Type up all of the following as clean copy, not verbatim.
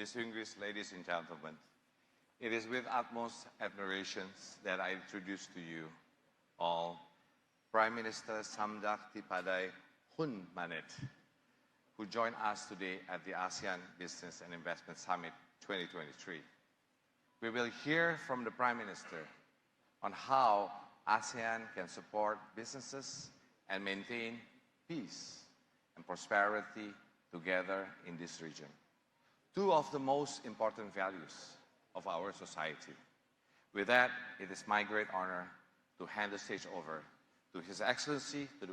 distinguished ladies and gentlemen, it is with utmost admiration that I introduce to you all Prime Minister Samdech Padai Hun Manet, who joined us today at the ASEAN Business and Investment Summit 2023. We will hear from the Prime Minister on how ASEAN can support businesses and maintain peace and prosperity together in this region, two of the most important values of our society. With that, it is my great honor to hand the stage over to His Excellency to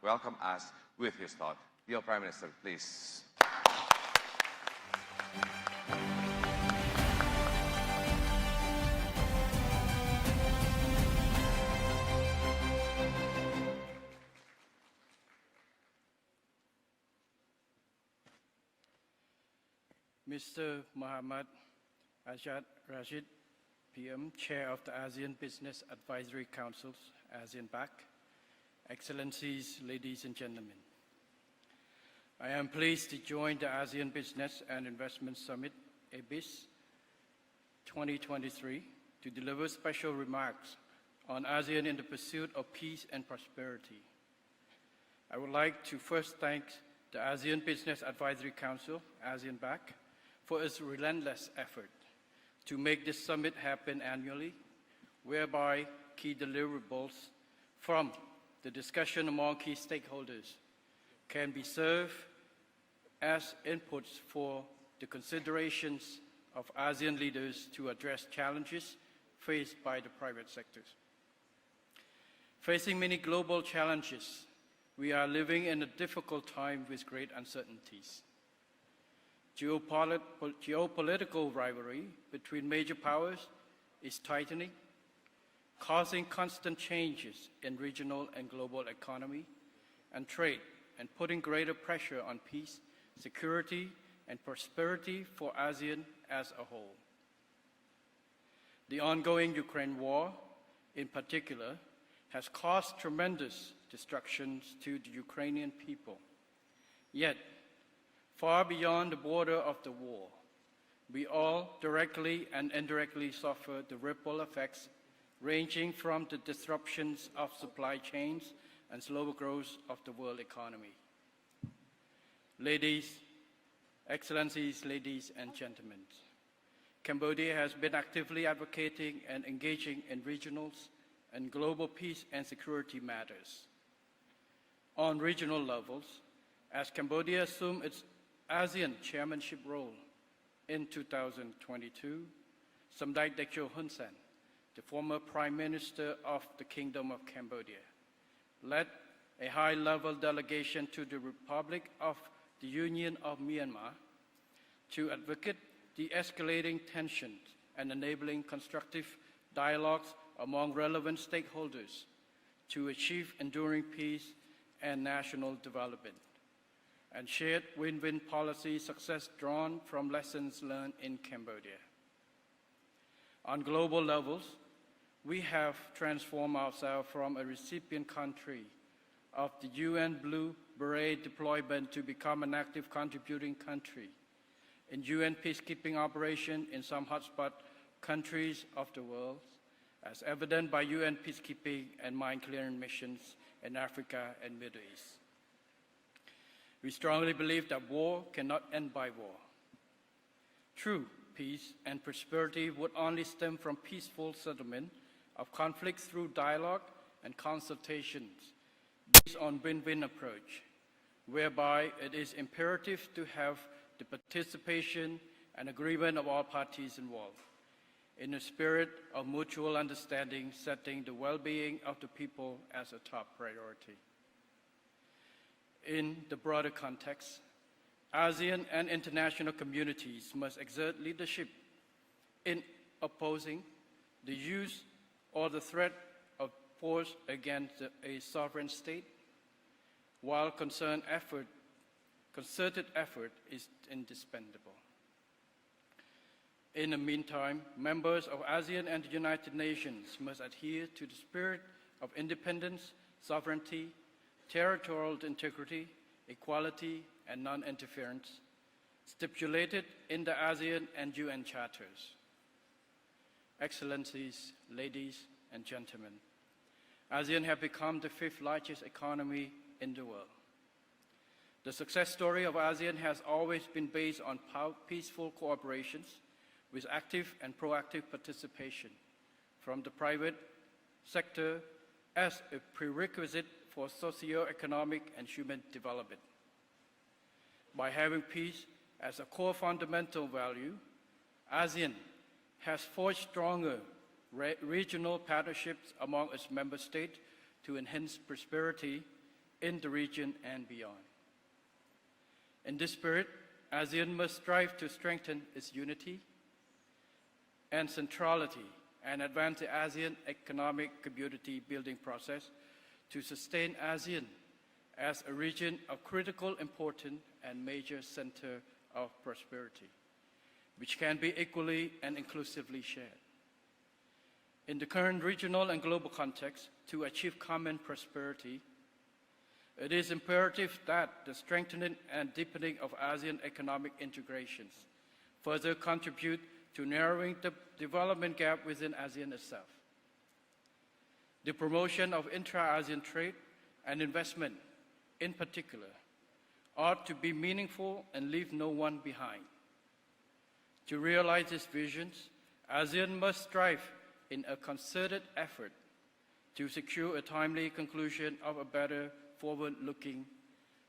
welcome us with his thought. Dear Prime Minister, please. Mr. Muhammad Ajad Rashid, PM, Chair of the ASEAN Business Advisory Council's ASEAN BAC, Excellencies, ladies and gentlemen. I am pleased to join the ASEAN Business and Investment Summit, ABIS 2023, to deliver special remarks on ASEAN in the pursuit of peace and prosperity. I would like to first thank the ASEAN Business Advisory Council, ASEAN BAC, for its relentless effort to make this summit happen annually, whereby key deliverables from the discussion among key stakeholders can be served as inputs for the considerations of ASEAN leaders to address challenges faced by the private sectors. Facing many global challenges, we are living in a difficult time with great uncertainties. Geopolitical rivalry between major powers is tightening, causing constant changes in regional and global economy and trade, and putting greater pressure on peace, security, and prosperity for ASEAN as a whole. The ongoing Ukraine war, in particular, has caused tremendous destructions to the Ukrainian people. Yet, far beyond the border of the war, we all directly and indirectly suffer the ripple effects ranging from the disruptions of supply chains and slower growth of the world economy. Ladies, Excellencies, ladies and gentlemen, Cambodia has been actively advocating and engaging in regional and global peace and security matters. On regional levels, as Cambodia assumed its ASEAN chairmanship role in 2022, Samdech Techo Hun Sen, the former Prime Minister of the Kingdom of Cambodia, led a high-level delegation to the Republic of the Union of Myanmar to advocate the escalating tensions and enabling constructive dialogues among relevant stakeholders to achieve enduring peace and national development, and shared win-win policy success drawn from lessons learned in Cambodia. On global levels, we have transformed ourselves from a recipient country of the UN Blue Beret deployment to become an active contributing country in UN peacekeeping operation in some hotspot countries of the world, as evident by UN peacekeeping and mine clearing missions in Africa and Middle East. We strongly believe that war cannot end by war. True peace and prosperity would only stem from peaceful settlement of conflicts through dialogue and consultations based on win-win approach, whereby it is imperative to have the participation and agreement of all parties involved, in a spirit of mutual understanding, setting the well-being of the people as a top priority. In the broader context, ASEAN and international communities must exert leadership in opposing the use or the threat of force against a sovereign state, while concerted effort is indispensable. In the meantime, members of ASEAN and the United Nations must adhere to the spirit of independence, sovereignty, territorial integrity, equality, and non-interference, stipulated in the ASEAN and UN charters. Excellencies, ladies and gentlemen, ASEAN has become the 5th largest economy in the world. The success story of ASEAN has always been based on peaceful cooperations with active and proactive participation from the private sector as a prerequisite for socio-economic and human development. By having peace as a core fundamental value, ASEAN has forged stronger regional partnerships among its member states to enhance prosperity in the region and beyond. In this spirit, ASEAN must strive to strengthen its unity and centrality and advance the ASEAN economic community building process to sustain ASEAN as a region of critical importance and major center of prosperity, which can be equally and inclusively shared. In the current regional and global context, to achieve common prosperity, it is imperative that the strengthening and deepening of ASEAN economic integrations further contribute to narrowing the development gap within ASEAN itself. The promotion of intra-ASEAN trade and investment, in particular, ought to be meaningful and leave no one behind. To realize these visions, ASEAN must strive in a concerted effort to secure a timely conclusion of a better forward-looking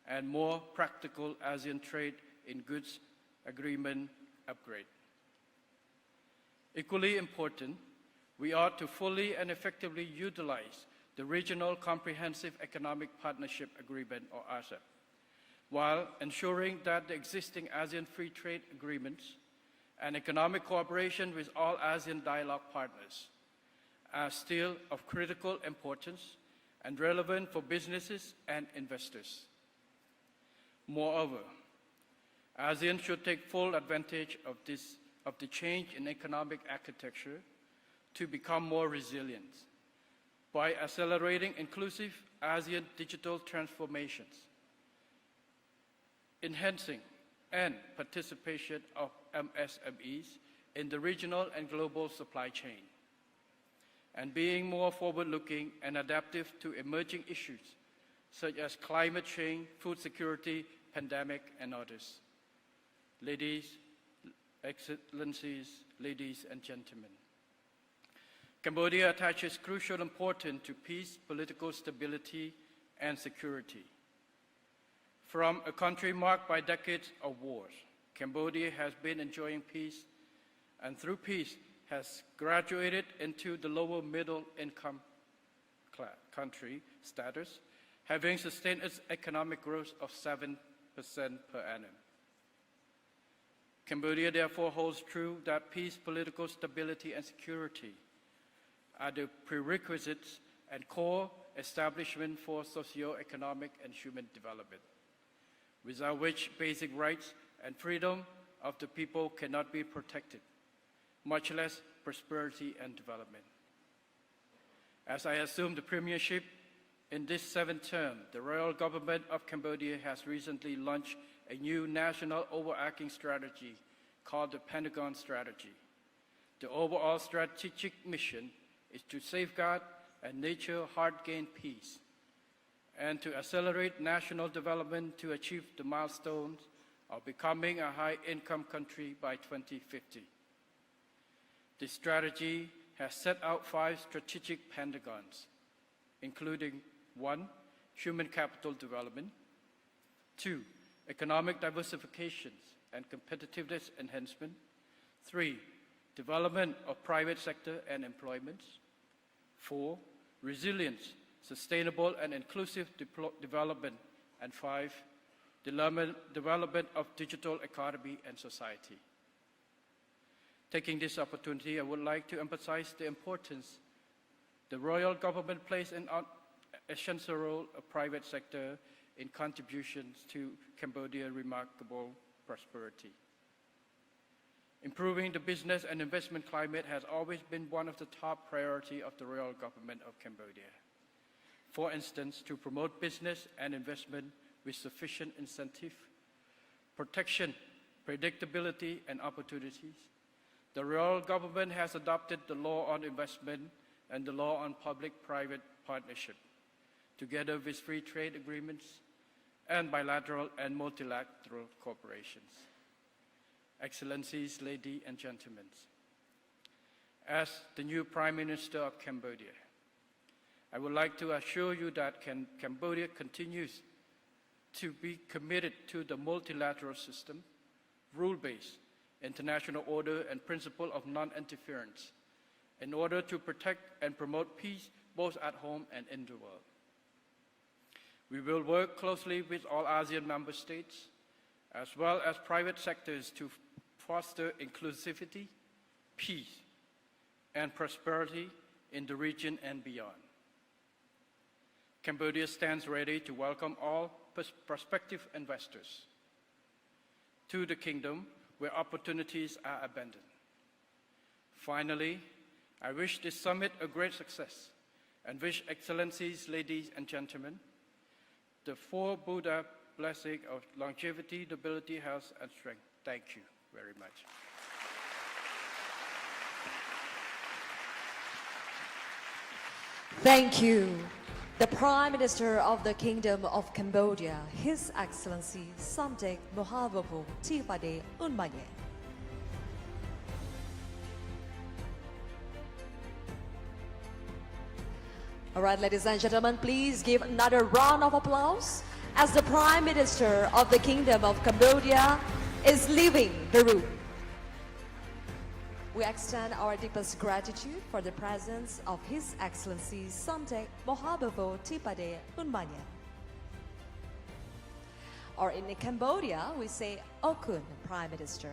and more practical ASEAN trade in goods agreement upgrade. Equally important, we ought to fully and effectively utilize the Regional Comprehensive Economic Partnership Agreement, or RCEP, while ensuring that the existing ASEAN Free Trade Agreements and economic cooperation with all ASEAN dialogue partners are still of critical importance and relevant for businesses and investors. Moreover, ASEAN should take full advantage of the change in economic architecture to become more resilient by accelerating inclusive ASEAN digital transformations, enhancing and participation of MSMEs in the regional and global supply chain, and being more forward-looking and adaptive to emerging issues such as climate change, food security, pandemic, and others. Ladies, Excellencies, ladies and gentlemen, Cambodia attaches crucial importance to peace, political stability, and security. From a country marked by decades of wars, Cambodia has been enjoying peace, and through peace has graduated into the lower middle income country status, having sustained its economic growth of 7% per annum. Cambodia therefore holds true that peace, political stability, and security are the prerequisites and core establishment for socio-economic and human development, without which basic rights and freedom of the people cannot be protected, much less prosperity and development. As I assume the premiership in this 7th term, the Royal Government of Cambodia has recently launched a new national overarching strategy called the Pentagon Strategy. The overall strategic mission is to safeguard and nurture hard-gained peace and to accelerate national development to achieve the milestones of becoming a high-income country by 2050. This strategy has set out 5 strategic pentagons, including 1, human capital development, 2, economic diversification and competitiveness enhancement, 3, development of private sector and employment, 4, resilience, sustainable and inclusive development, and 5, development of digital economy and society. Taking this opportunity, I would like to emphasize the importance the Royal Government plays an essential role of private sector in contributions to Cambodia's remarkable prosperity. Improving the business and investment climate has always been one of the top priorities of the Royal Government of Cambodia. For instance, to promote business and investment with sufficient incentive, protection predictability, and opportunities, the royal government has adopted the law on investment and the law on public-private partnership, together with free trade agreements and bilateral and multilateral cooperations. Excellencies, ladies and gentlemen, as the new Prime Minister of Cambodia, I would like to assure you that Cambodia continues to be committed to the multilateral system, rule-based, international order, and principle of non-interference in order to protect and promote peace both at home and in the world. We will work closely with all ASEAN member states, as well as private sectors, to foster inclusivity, peace, and prosperity in the region and beyond. Cambodia stands ready to welcome all prospective investors to the kingdom where opportunities are abundant. Finally, I wish this summit a great success and wish Excellencies, ladies and gentlemen, the four Buddha blessing of longevity, nobility, health, and strength. Thank you very much. Thank you. The Prime Minister of the Kingdom of Cambodia, His Excellency Samdech Mahaprabhu Tipade Unmanye. All right, ladies and gentlemen, please give another round of applause as the Prime Minister of the Kingdom of Cambodia is leaving the room. We extend our deepest gratitude for the presence of His Excellency Samdech Mahaprabhu Tipade Unmanye. Or in Cambodia, we say Okun, Prime Minister.